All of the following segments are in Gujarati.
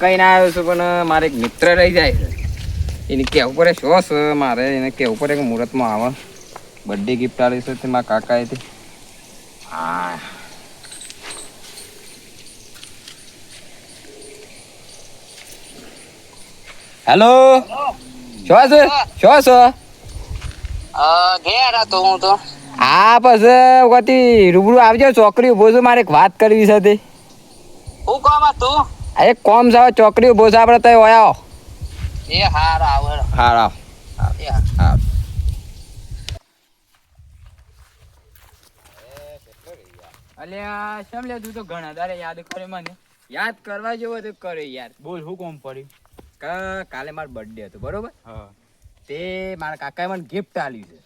કહીને આવ્યો છું પણ મારે એક મિત્ર રહી જાય છે એને કહેવું પડે શું છે મારે એને કહેવું પડે કે મુહૂર્તમાં આવે બર્થડે ગિફ્ટ આવી છે તે મારા કાકાએથી હા હેલો શું છે શું છે ઘેર હતો હું તો. હા પછી વખતે રૂબરૂ આવજો ચોકડી ઉભો છું મારે એક વાત કરવી છે તે હું કામ હતું? એક કોમ છે ચોકડી ઉભો છે આપણે ત્યાં આવો એ હાર આવે. હાર આવ એ હાર. હાર અલ્યા શેમ લે તું તો ઘણા દારે યાદ કરે મને યાદ કરવા જેવો તો કરે યાર બોલ હું કોમ પડ્યું? કાલે મારો બર્થડે હતો બરોબર હા. તે મારા કાકાએ મને ગિફ્ટ આલી છે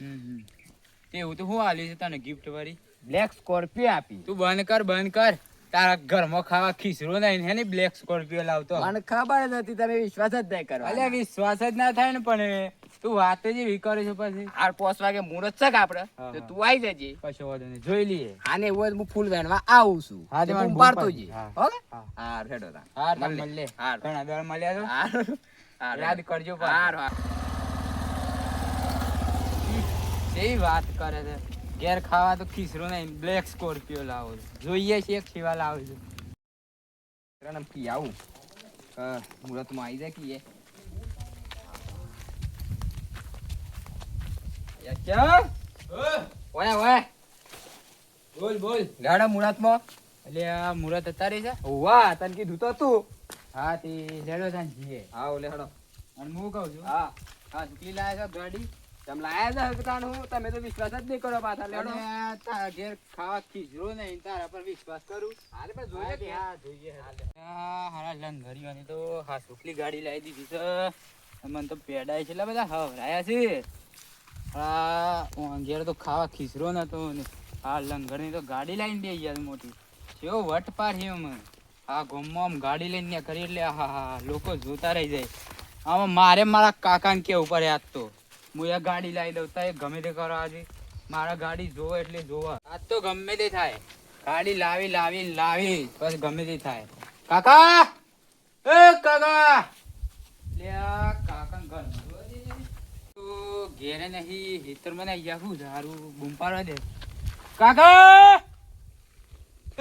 તે હું તો શું આલ્યું છે તને ગિફ્ટ વાળી? બ્લેક સ્કોર્પિયો આપી તું બંધ કર તારા ઘરમાં ખાવા ખીસરો નહીં હે ને બ્લેક સ્કોર્પિયો લાવતો. મને ખબર જ હતી તમે વિશ્વાસ જ નહીં કરો અલ્યા વિશ્વાસ જ ના થાય ને પણ તું વાત જ એવી કરે છે પછી. હાર 5 વાગે મુહૂર્ત છે કે આપડે હા, તો હા. તું આવી જજે કશો વાંધો નહીં જોઈ લઈએ. આને એવું હોય તો હું ફૂલ વેણવા આવું છું હા, તે તો મને હું બૂમ પાડતો પાડજે. જઈ હા. ઓકે હા. હાર હેડો તાર હા મળીએ. મળે હાર. ઘણા દર મળ્યા તો હાર હાર યાદ કરજો પાછું. હાર હાર એવી વાત કરે છે ઘેર ખાવા તો ખીસરો નહીં બ્લેક સ્કોર્પિયો લાવો છો. જોઈએ છે એક સિવા લાવો છો. ત્રણ કી આવું મુહૂર્તમાં આવી જાય કીએ ઓય ઓય બોલ લેડો મુહૂર્તમાં એટલે આ મુહૂર્ત અત્યારે છે. વાહ તને કીધું તો તું હા તે લેડો તાન જીએ. હા ઓલે હેડો અને હું કહું છું હા હા કેટલી લાયા છો ગાડી? તમે લાયા છે તાણ હું તમે તો વિશ્વાસ જ નહીં કરો પાછા લેડો અને આ તારા ઘેર ખાવા ખીજરો નહીં તારા પર વિશ્વાસ કરું. હાલે પણ જોઈએ કે હા જોઈએ. આ હારા લંગરીઓની તો હા સુખલી ગાડી લાવી દીધી છે. મને તો પેડાય છે એટલે બધા હવરાયા છે. આ ઘેર તો ખાવા ખીસરો નતો ને આ લંગરની તો ગાડી લઈને બે યાર મોટી કેવો વટ પાર છે મને. આ ગામમાં આમ ગાડી લઈને ત્યાં કરી એટલે હા હા લોકો જોતા રહી જાય. આમાં મારે મારા કાકાને કેવું પડે આજ તો હું એ ગાડી લાવી દઉં તા એ ગમે તે કરો આજે મારા ગાડી જોવે એટલે જોવા આજ તો ગમે તે થાય ગાડી લાવી બસ ગમે તે થાય. કાકા એ કાકા લે આ કાકા ઘર તો ઘેરે નહીં હેતરમાં નહીં આવું ધારું બૂમ પાડવા દે. કાકા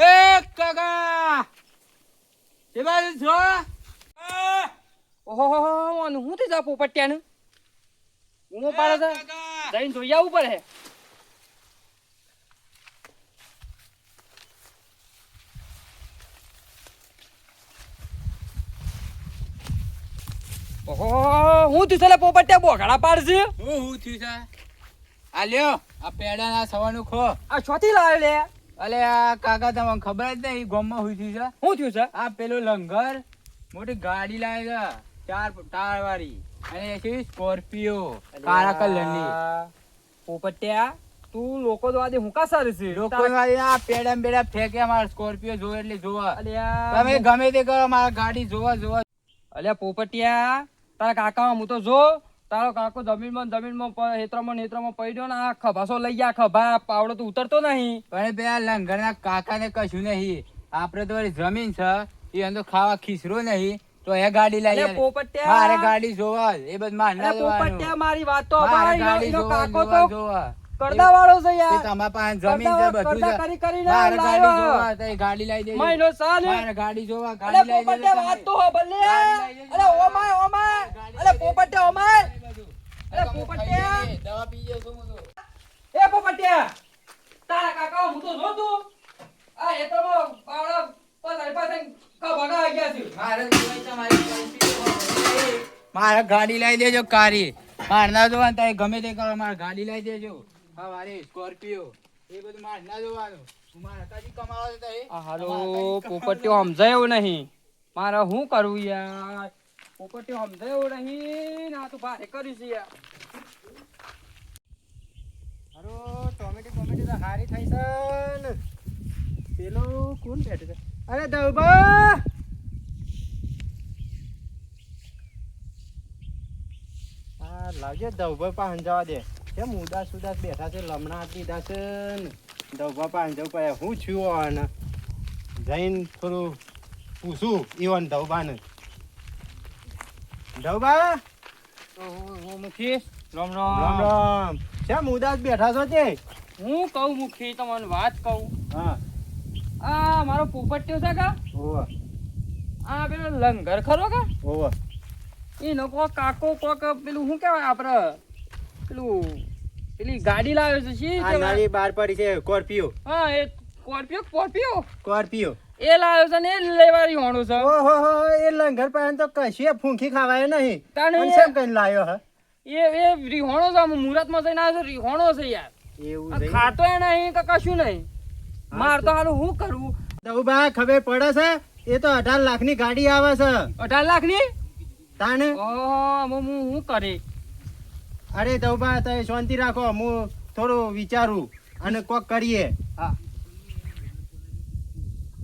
એ કાકા એ બાજુ છો? ઓહો હું થી જા પોપટિયાનું હું પાડે છે જઈને જોઈ આવવું પડે ઓહો હું થી ચાલે પોપટિયા બોઘડા પાડશે હું થયું છે? આ લ્યો આ પેડાના સવાનું ખો. આ છોથી લાવે લે અલે આ કાકા તમને ખબર જ નહીં ગામમાં હું થયું છે? શું થયું છે આ પેલું લંગર મોટી ગાડી લાવે છે 4 ટાયર વાળી અને એ છે સ્કોર્પિયો કાળા કલરની. પોપટિયા તું લોકો તો આજે હું કા સર છે લોકો વાળી આ પેડા બેડા ફેંકે મારા સ્કોર્પિયો જોવે એટલે જોવા. અલ્યા તમે ગમે તે કરો મારા ગાડી જોવા. અલ્યા પોપટિયા તારા કાકા હું તો જો તારો કાકો જમીનમાં નેત્રમાં પડ્યો ને આ ખભાસો લઈ ગયા ખભા પાવડો તો ઉતરતો નહીં પણ પેલા લંગરના કાકાને કશું નહીં આપડે તો વળી જમીન છે એ અંદર ખાવા ખીસરો નહીં તો એ ગાડી લાવી. અલ્યા પોપટિયા મારે ગાડી જોવા એ બધું માર ના અલ્યા પોપટિયા જોવાનું. મારી વાત તો મારે અભાઈ, ગાડી એનો જોવા, કાકો જોવા, તો જોવા. કરડા વાળો છે એ યાર તમારા પાસે જમીન છે બધું કરડા છે. કરી કરીને મારે લાવ્યો. ગાડી જોવા તો એ ગાડી લાવી દેજો. મહિનો સાલ મારે ગાડી જોવા અલ્યા ગાડી લાવી દેજો પોપટિયા વાત તો હો ભલે અલ્યા ઓમાય અલ્યા પોપટિયા ઓમાય અલ્યા પોપટિયા દવા પી જશો હું તો. એ પોપટિયા તારા કાકા હું તો જો તું આ હેતરમાં પાવડા પાછળ પાછળ ખભા આવી ગયા છે મારે જોવાય છે મારી ગાડી. મારે ગાડી લાવી દેજો કારી મારે ના જોવાનું તારે ગમે તે કરો મારે ગાડી લાવી દેજો. હા મારે સ્કોર્પિયો એ બધું મારે ના જોવાનું. હું મારે કાજી કમાવા દેતા એ હાલો પોપટિયો સમજાય એવું નહીં મારે શું કરવું યાર પોપટિયો સમજાય એવું નહીં ના તો ભારે કરીશ યાર હારો ટોમેટી તો હારી થઈ છે ને પેલું કોણ બેઠું છે અરે દવબા હા લાવજે દવભા પાસે જવા દે કેમ ઉદાસ બેઠા છે લમણા દીધા છે ને દવભા પાસે જવું પડે હું છું અને જઈને થોડું પૂછું ઈવન દવબાને ધવબા મુખી રામ રામ રામ રામ કેમ ઉદાસ બેઠા છો તે હું કહું મુખી તમને વાત કહું હા આ મારો પોપટ્યો છે કા ઓવા આ પેલો લંગર ખરો કા ઓવા એનો કોક કાકો કોક પેલું શું કહેવાય આપણે પેલું પેલી ગાડી લાવ્યો છે શી આ કહેવાય? નાની બાર પડી છે સ્કોર્પિયો હા એ સ્કોર્પિયો સ્કોર્પિયો એ લાવ્યો છે ને એ લેવાની હોણો છે ઓહો હો એ લંગર પાસે તો કશી ફૂંખી ખાવાય નહીં તાણે અને કેમ કઈ લાયો હે એ રીહોણો છે મુહૂર્તમાં જઈને આવ્યો છે રીહોણો છે યાર એવું આ છે ખાતો એ નહીં કે કશું નહીં માર તો હાલું શું કરવું ધવબા ખબર પડે છે એ તો 18 લાખની ગાડી આવે છે 18 લાખની તાને ઓહો હું કરે અરે ધવબા તમે શાંતિ રાખો હું થોડું વિચારું અને કોક કરીએ હા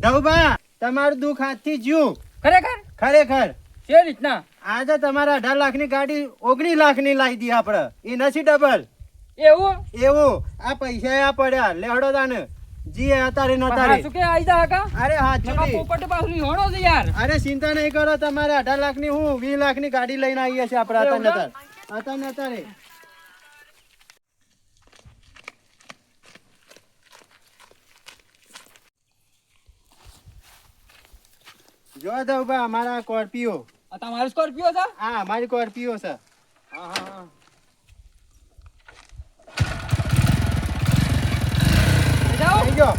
ધવબા તમારું દુઃખ હાથથી જ્યું ખરેખર ખરેખર છે રીતના આજે તમારા 18 લાખની ગાડી 19 લાખની લાવી દી આપણે એ નથી ડબલ એવું એવું આ પૈસા આ પડ્યા લેહડો તાને જી અતારે ન તારે શું કે આઈ જા કા અરે હાચું નકા દી. પોપટ પાછું રીહોણો છે યાર અરે ચિંતા નહીં કરો તમારે 18 લાખની હું 20 લાખની ગાડી લઈને આવીએ છીએ આપણે એવું અત્યારે અત્યારે જો દઉબા અમારા સ્કોર્પિયો આ તમારો સ્કોર્પિયો છે હા અમારી સ્કોર્પિયો છે હા હા જાઓ આવી જાઓ.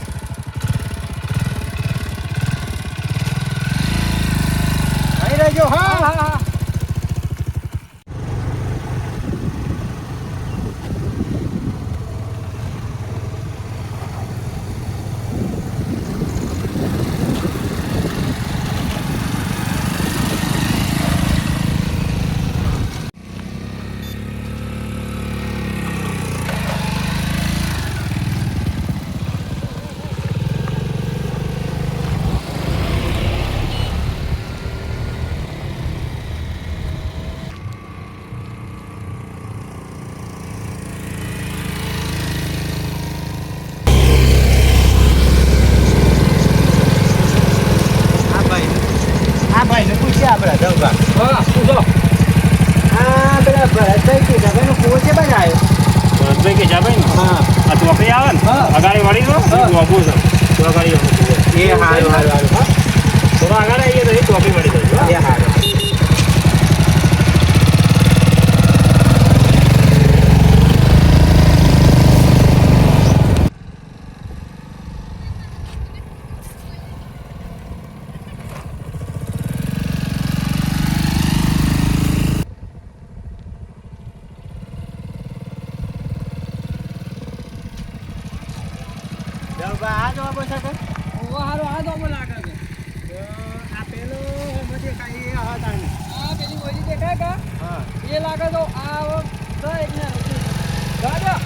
આવી રહેજો હા હા હા હા આ ભાઈને પૂછીએ આપણે દઉબા હા પૂછો આ પેલા ભરતભાઈ કેશાભાઈનો ફોન છે બાદ આવ્યો ભરતભાઈ કે જા ભાઈ હા આ ચોકડી આવે ને હા. અગાડી વાળી દો ઊભું છે તો અગાડી ઊભું છે. એ હારું હારું હારું હા થોડો આગળ આવીએ તો એ ચોકડી વાળી દો એ હારું દઉબા આ જવાબ છે કે ઓ હારો આ તો લાગે છે તો આ પેલો મજે કાઈ એ હતા ને આ પેલી ઓલી દેખાય કા હા એ લાગે તો આ એક ને ગાડ્યા